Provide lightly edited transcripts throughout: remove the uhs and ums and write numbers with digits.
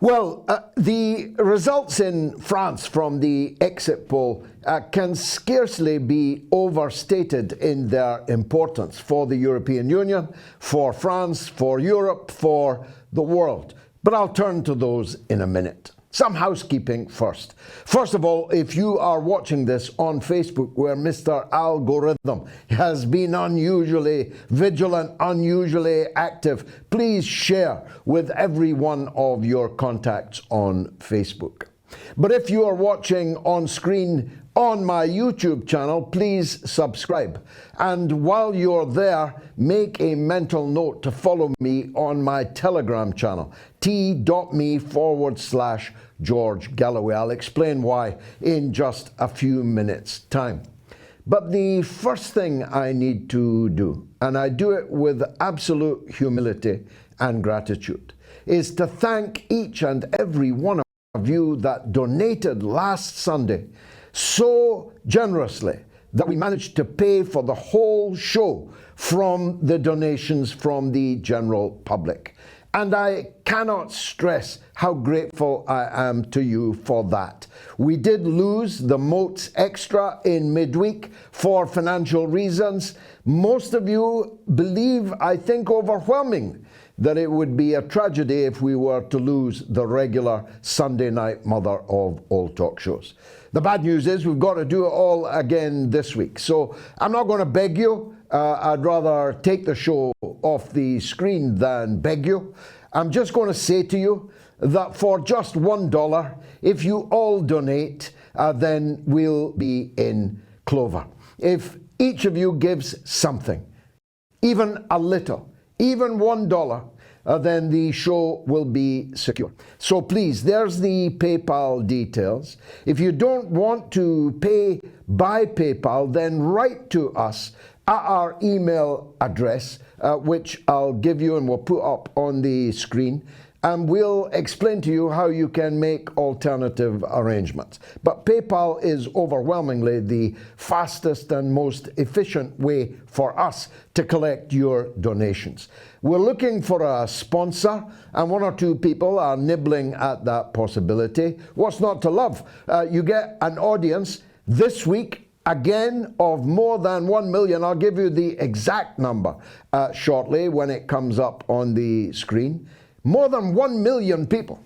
Well, the results in France from the exit poll can scarcely be overstated in their importance for the European Union, for France, for Europe, for the world. But I'll turn to those in a minute. Some housekeeping first. First of all, if you are watching this on Facebook, where Mr. Algorithm has been unusually vigilant, unusually active, please share with every one of your contacts on Facebook. But if you are watching on screen on my YouTube channel, please subscribe. And while you're there, make a mental note to follow me on my Telegram channel, t.me/George Galloway. I'll explain why in just a few minutes' time. But the first thing I need to do, and I do it with absolute humility and gratitude, is to thank each and every one of you that donated last Sunday so generously that we managed to pay for the whole show from the donations from the general public. And I cannot stress how grateful I am to you for that. We did lose the Moats Extra in midweek for financial reasons. Most of you believe, I think overwhelming, that it would be a tragedy if we were to lose the regular Sunday night mother of all talk shows. The bad news is we've got to do it all again this week. So I'm not going to beg you. I'd rather take the show off the screen than beg you. I'm just going to say to you that for just $1, if you all donate, then we'll be in clover. If each of you gives something, even a little, even $1, then the show will be secure. So please, there's the PayPal details. If you don't want to pay by PayPal, then write to us at our email address, which I'll give you and we'll put up on the screen. And we'll explain to you how you can make alternative arrangements. But PayPal is overwhelmingly the fastest and most efficient way for us to collect your donations. We're looking for a sponsor, and one or two people are nibbling at that possibility. What's not to love? You get an audience this week, again, of more than 1 million. I'll give you the exact number shortly when it comes up on the screen. More than 1 million people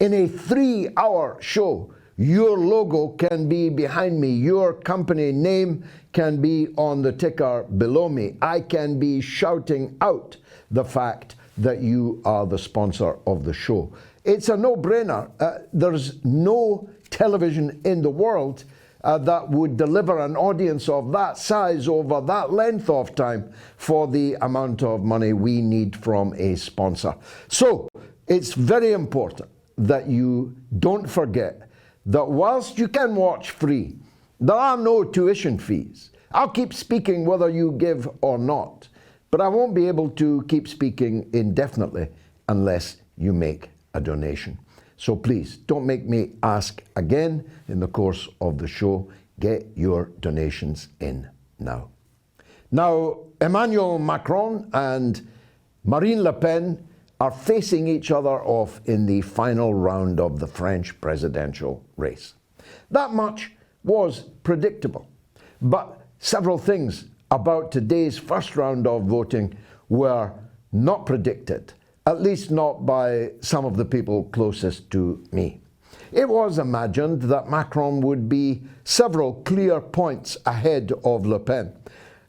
in a 3-hour show. Your logo can be behind me. Your company name can be on the ticker below me. I can be shouting out the fact that you are the sponsor of the show. It's a no-brainer. There's no television in the world that would deliver an audience of that size over that length of time for the amount of money we need from a sponsor. So it's very important that you don't forget that whilst you can watch free, there are no tuition fees. I'll keep speaking whether you give or not, but I won't be able to keep speaking indefinitely unless you make a donation. So please, don't make me ask again in the course of the show. Get your donations in now. Now, Emmanuel Macron and Marine Le Pen are facing each other off in the final round of the French presidential race. That much was predictable, but several things about today's first round of voting were not predicted, at least not by some of the people closest to me. It was imagined that Macron would be several clear points ahead of Le Pen,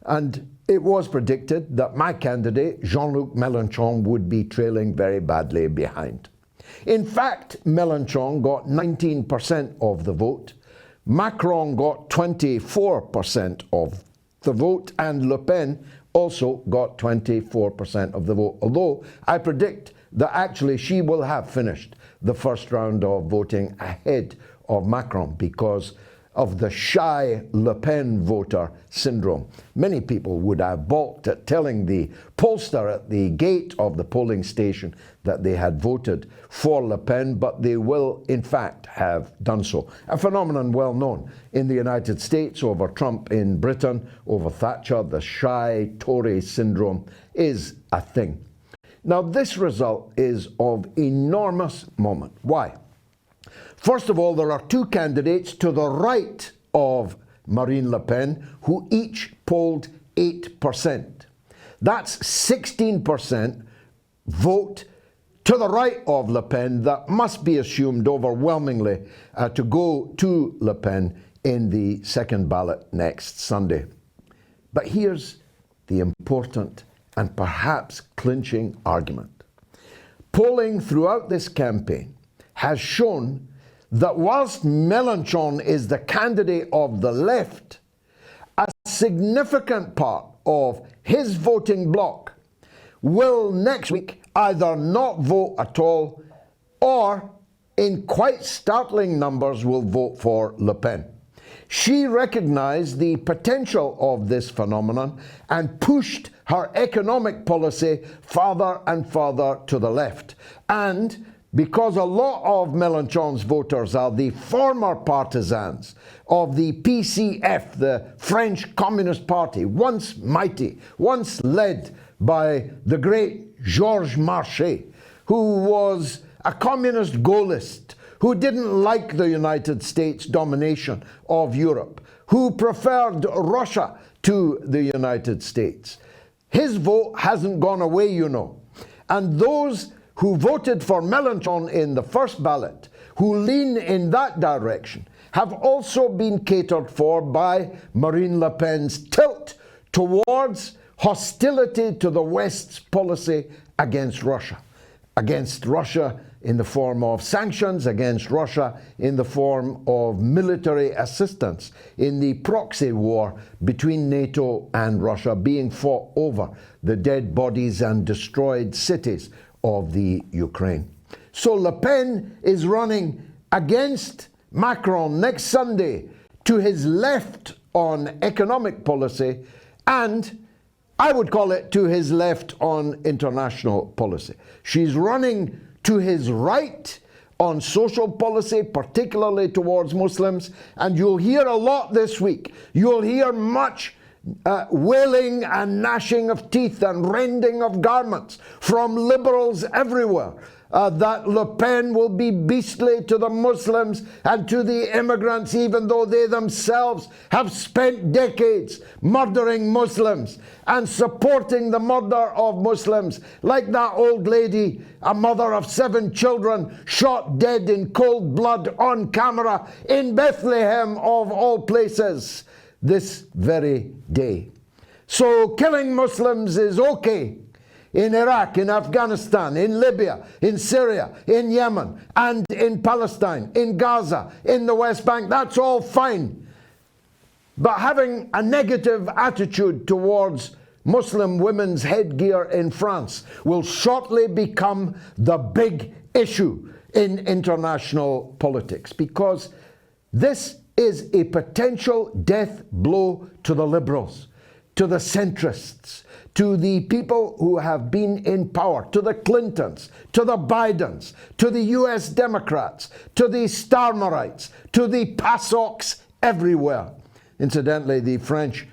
and it was predicted that my candidate, Jean-Luc Mélenchon, would be trailing very badly behind. In fact, Mélenchon got 19% of the vote, Macron got 24% of the vote, and Le Pen also got 24% of the vote, although I predict that actually she will have finished the first round of voting ahead of Macron because of the shy Le Pen voter syndrome. Many people would have balked at telling the pollster at the gate of the polling station that they had voted for Le Pen, but they will in fact have done so. A phenomenon well known in the United States over Trump, in Britain over Thatcher. The shy Tory syndrome is a thing. Now, this result is of enormous moment. Why? First of all, there are two candidates to the right of Marine Le Pen who each polled 8%. That's 16% vote to the right of Le Pen that must be assumed overwhelmingly to go to Le Pen in the second ballot next Sunday. But here's the important and perhaps clinching argument. Polling throughout this campaign has shown that whilst Mélenchon is the candidate of the left, a significant part of his voting bloc will next week either not vote at all or, in quite startling numbers, will vote for Le Pen. She recognized the potential of this phenomenon and pushed her economic policy farther and farther to the left. And because a lot of Mélenchon's voters are the former partisans of the PCF, the French Communist Party, once mighty, once led by the great Georges Marchais, who was a communist Gaullist, who didn't like the United States domination of Europe, who preferred Russia to the United States. His vote hasn't gone away, you know. And those who voted for Mélenchon in the first ballot, who lean in that direction, have also been catered for by Marine Le Pen's tilt towards hostility to the West's policy against Russia. Against Russia in the form of sanctions, against Russia in the form of military assistance in the proxy war between NATO and Russia being fought over the dead bodies and destroyed cities of the Ukraine. So Le Pen is running against Macron next Sunday to his left on economic policy, and I would call it to his left on international policy. She's running to his right on social policy, particularly towards Muslims, and you'll hear a lot this week. You'll hear much wailing and gnashing of teeth and rending of garments from liberals everywhere. That Le Pen will be beastly to the Muslims and to the immigrants, even though they themselves have spent decades murdering Muslims and supporting the murder of Muslims, like that old lady, a mother of 7 children, shot dead in cold blood on camera in Bethlehem, of all places, this very day. So killing Muslims is okay in Iraq, in Afghanistan, in Libya, in Syria, in Yemen, and in Palestine, in Gaza, in the West Bank. That's all fine. But having a negative attitude towards Muslim women's headgear in France will shortly become the big issue in international politics, because this is a potential death blow to the liberals, to the centrists, to the people who have been in power, to the Clintons, to the Bidens, to the US Democrats, to the Starmerites, to the PASOKs everywhere. Incidentally, the French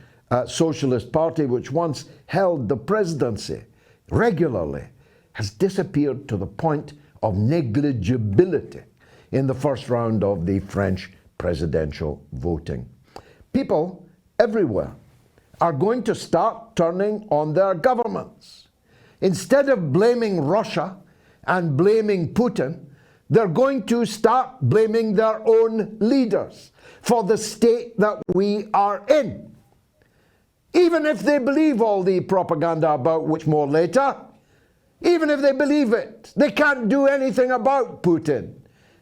Socialist Party, which once held the presidency regularly, has disappeared to the point of negligibility in the first round of the French presidential voting. People everywhere are going to start turning on their governments. Instead of blaming Russia and blaming Putin, they're going to start blaming their own leaders for the state that we are in. Even if they believe all the propaganda, about which more later, even if they believe it, they can't do anything about Putin.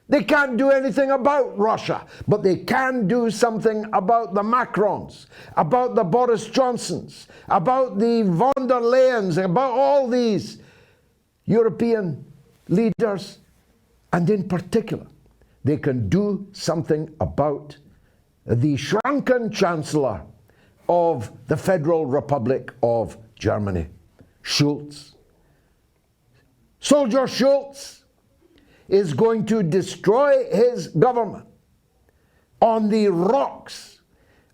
They can't do anything about Russia, but they can do something about the Macrons, about the Boris Johnsons, about the von der Leyens, about all these European leaders, and in particular, they can do something about the shrunken Chancellor of the Federal Republic of Germany, Schulz. Soldier Schulz is going to destroy his government on the rocks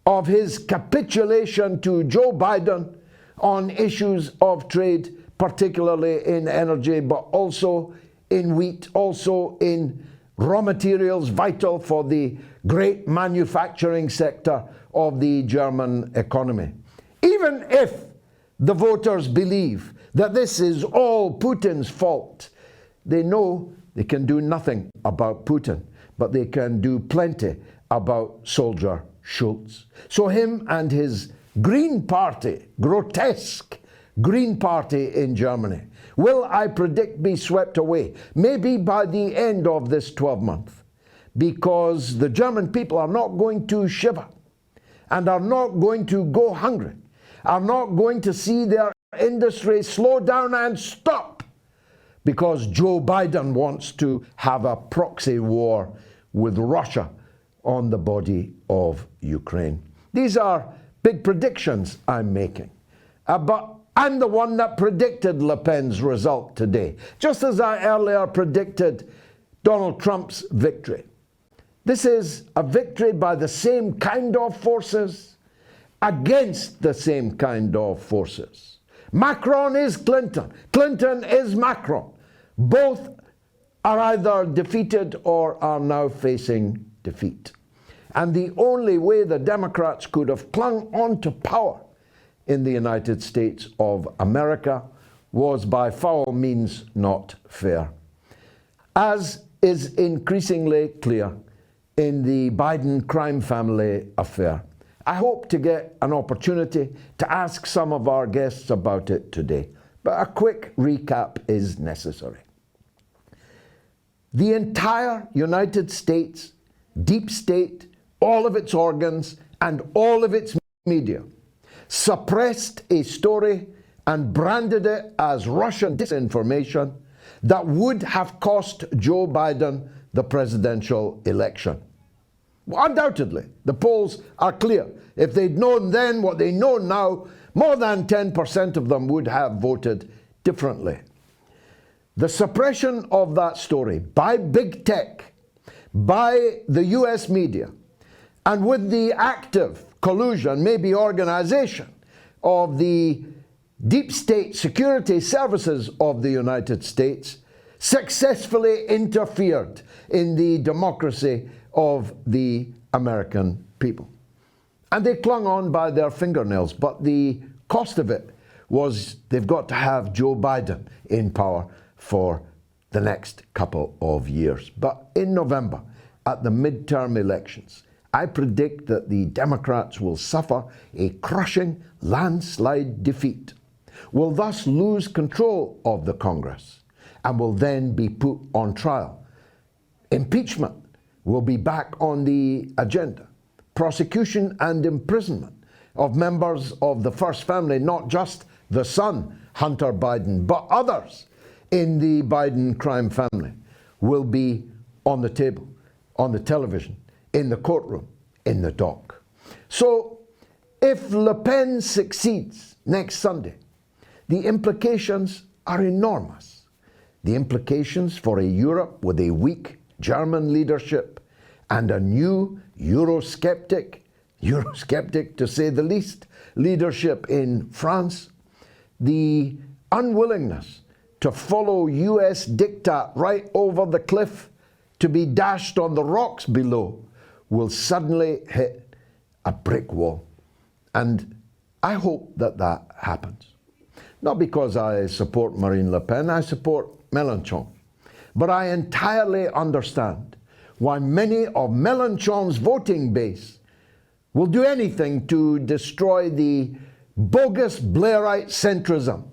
of his capitulation to Joe Biden on issues of trade, particularly in energy, but also in wheat, also in raw materials vital for the great manufacturing sector of the German economy. Even if the voters believe that this is all Putin's fault, they know they can do nothing about Putin, but they can do plenty about soldier Schulz. So him and his Green Party, grotesque Green Party in Germany, will, I predict, be swept away, maybe by the end of this 12 months, because the German people are not going to shiver and are not going to go hungry, are not going to see their industry slow down and stop because Joe Biden wants to have a proxy war with Russia on the body of Ukraine. These are big predictions I'm making. But I'm the one that predicted Le Pen's result today, just as I earlier predicted Donald Trump's victory. This is a victory by the same kind of forces against the same kind of forces. Macron is Clinton. Clinton is Macron. Both are either defeated or are now facing defeat. And the only way the Democrats could have clung on to power in the United States of America was by foul means not fair, as is increasingly clear in the Biden crime family affair. I hope to get an opportunity to ask some of our guests about it today, but a quick recap is necessary. The entire United States, deep state, all of its organs, and all of its media suppressed a story and branded it as Russian disinformation that would have cost Joe Biden the presidential election. Well, undoubtedly, the polls are clear. If they'd known then what they know now, more than 10% of them would have voted differently. The suppression of that story by big tech, by the US media, and with the active collusion, maybe organization, of the deep state security services of the United States, successfully interfered in the democracy of the American people. And they clung on by their fingernails, but the cost of it was they've got to have Joe Biden in power for the next couple of years. But in November, at the midterm elections, I predict that the Democrats will suffer a crushing landslide defeat, will thus lose control of the Congress, and will then be put on trial. Impeachment will be back on the agenda. Prosecution and imprisonment of members of the first family, not just the son, Hunter Biden, but others in the Biden crime family, will be on the table, on the television, in the courtroom, in the dock. So if Le Pen succeeds next Sunday, the implications are enormous. The implications for a Europe with a weak German leadership and a new Eurosceptic to say the least, leadership in France, the unwillingness to follow US diktat right over the cliff to be dashed on the rocks below will suddenly hit a brick wall. And I hope that that happens. Not because I support Marine Le Pen, I support Mélenchon. But I entirely understand why many of Mélenchon's voting base will do anything to destroy the bogus Blairite centrism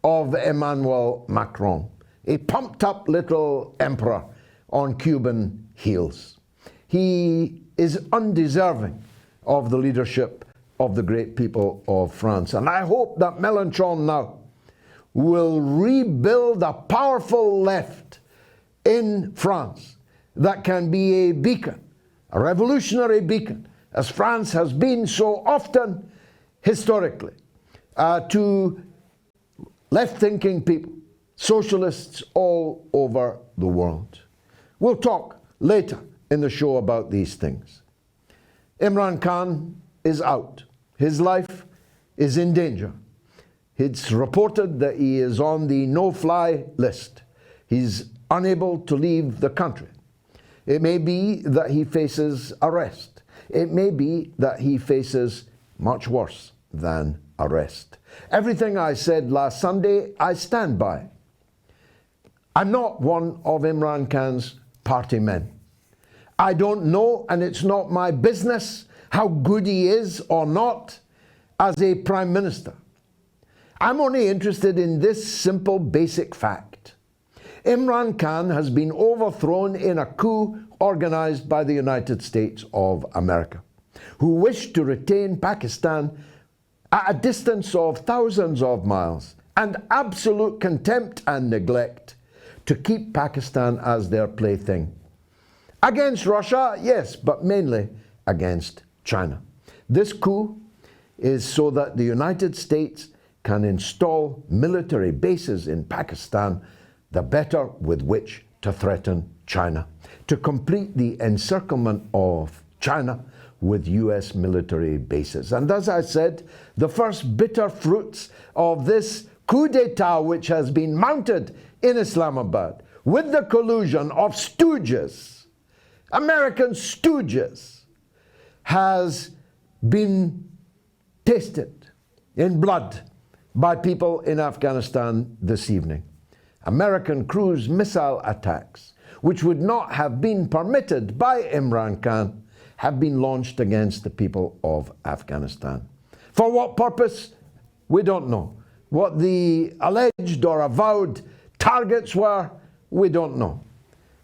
of Emmanuel Macron, a pumped-up little emperor on Cuban heels. He is undeserving of the leadership of the great people of France. And I hope that Mélenchon now will rebuild a powerful left in France that can be a beacon, a revolutionary beacon, as France has been so often historically, to left-thinking people, socialists all over the world. We'll talk later in the show about these things. Imran Khan is out. His life is in danger. It's reported that he is on the no-fly list. He's unable to leave the country. It may be that he faces arrest. It may be that he faces much worse than arrest. Everything I said last Sunday, I stand by. I'm not one of Imran Khan's party men. I don't know, and it's not my business, how good he is or not as a prime minister. I'm only interested in this simple basic fact. Imran Khan has been overthrown in a coup organized by the United States of America, who wish to retain Pakistan at a distance of thousands of miles and absolute contempt and neglect to keep Pakistan as their plaything. Against Russia, yes, but mainly against China. This coup is so that the United States can install military bases in Pakistan, the better with which to threaten China, to complete the encirclement of China with US military bases. And as I said, the first bitter fruits of this coup d'etat, which has been mounted in Islamabad with the collusion of stooges, American stooges, has been tasted in blood by people in Afghanistan this evening. American cruise missile attacks, which would not have been permitted by Imran Khan, have been launched against the people of Afghanistan. For what purpose? We don't know. What the alleged or avowed targets were, we don't know.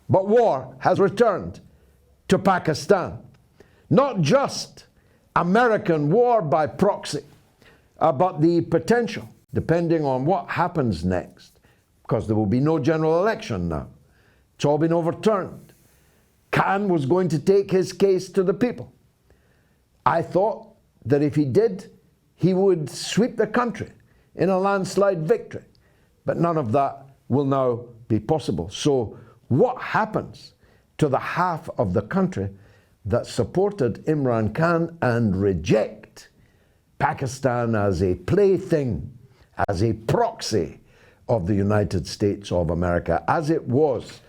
But war has returned to Pakistan. Not just American war by proxy, but the potential, depending on what happens next, because there will be no general election now. It's all been overturned. Khan was going to take his case to the people. I thought that if he did, he would sweep the country in a landslide victory. But none of that will now be possible. So what happens to the half of the country that supported Imran Khan and reject Pakistan as a plaything, as a proxy of the United States of America, as it was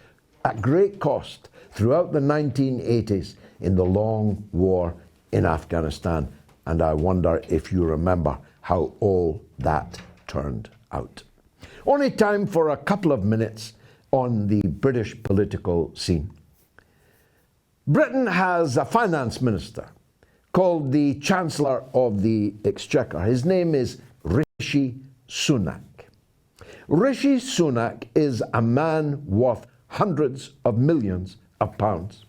at great cost throughout the 1980s in the long war in Afghanistan? And I wonder if you remember how all that turned out. Only time for a couple of minutes on the British political scene. Britain has a finance minister called the Chancellor of the Exchequer. His name is Rishi Sunak. Rishi Sunak is a man worth hundreds of millions of pounds.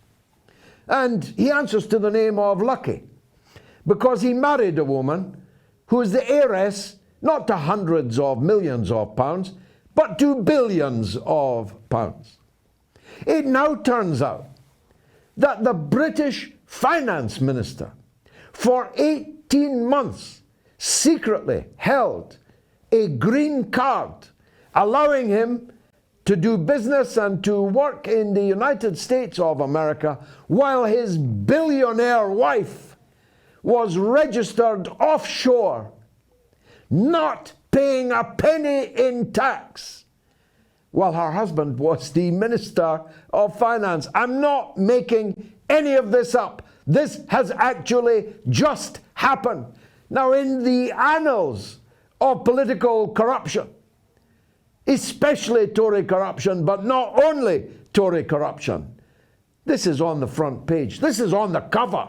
And he answers to the name of Lucky because he married a woman who is the heiress not to hundreds of millions of pounds, but to billions of pounds. It now turns out that the British finance minister for 18 months secretly held a green card allowing him to do business and to work in the United States of America while his billionaire wife was registered offshore, not paying a penny in tax, while her husband was the Minister of Finance. I'm not making any of this up. This has actually just happened. Now, in the annals of political corruption, especially Tory corruption, but not only Tory corruption, this is on the front page. This is on the cover.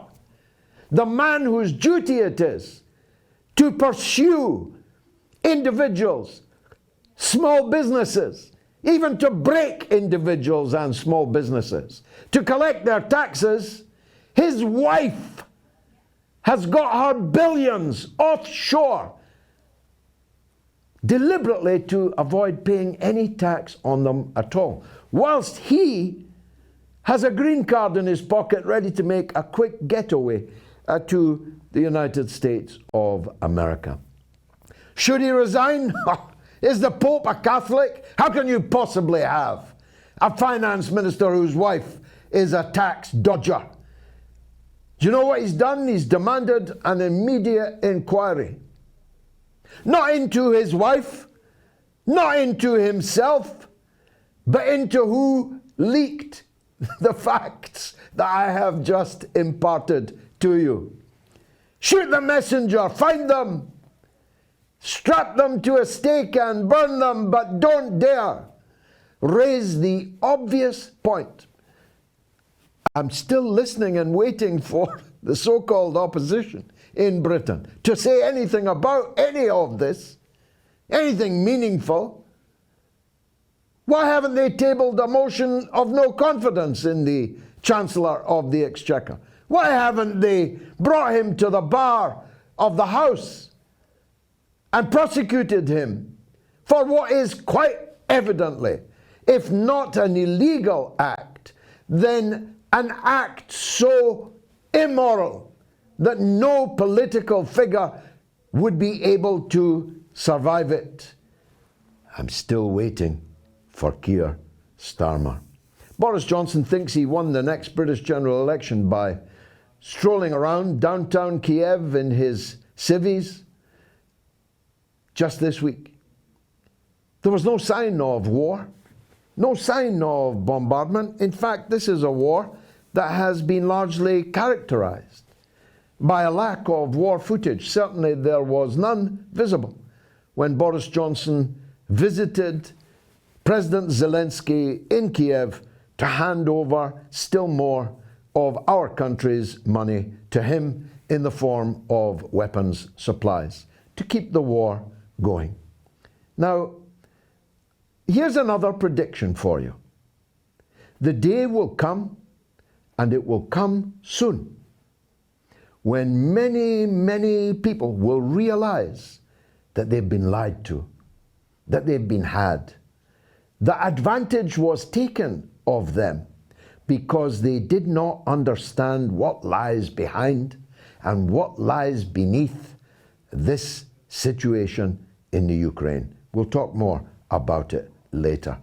The man whose duty it is to pursue individuals, small businesses, even to break individuals and small businesses, to collect their taxes, his wife has got her billions offshore deliberately to avoid paying any tax on them at all, whilst he has a green card in his pocket ready to make a quick getaway to the United States of America. Should he resign? Is the Pope a Catholic? How can you possibly have a finance minister whose wife is a tax dodger? Do you know what he's done? He's demanded an immediate inquiry. Not into his wife, not into himself, but into who leaked the facts that I have just imparted to you. Shoot the messenger, find them, strap them to a stake and burn them, but don't dare raise the obvious point. I'm still listening and waiting for the so-called opposition in Britain to say anything about any of this, anything meaningful. Why haven't they tabled a motion of no confidence in the Chancellor of the Exchequer? Why haven't they brought him to the bar of the House and prosecuted him for what is quite evidently, if not an illegal act, then an act so immoral that no political figure would be able to survive it? I'm still waiting for Keir Starmer. Boris Johnson thinks he won the next British general election by strolling around downtown Kiev in his civvies just this week. There was no sign of war, no sign of bombardment. In fact, this is a war that has been largely characterized by a lack of war footage. Certainly there was none visible when Boris Johnson visited President Zelensky in Kiev to hand over still more of our country's money to him in the form of weapons supplies to keep the war going. Now, here's another prediction for you. The day will come, and it will come soon, when many, many people will realize that they've been lied to, that they've been had. The advantage was taken of them because they did not understand what lies behind and what lies beneath this situation in the Ukraine. We'll talk more about it later.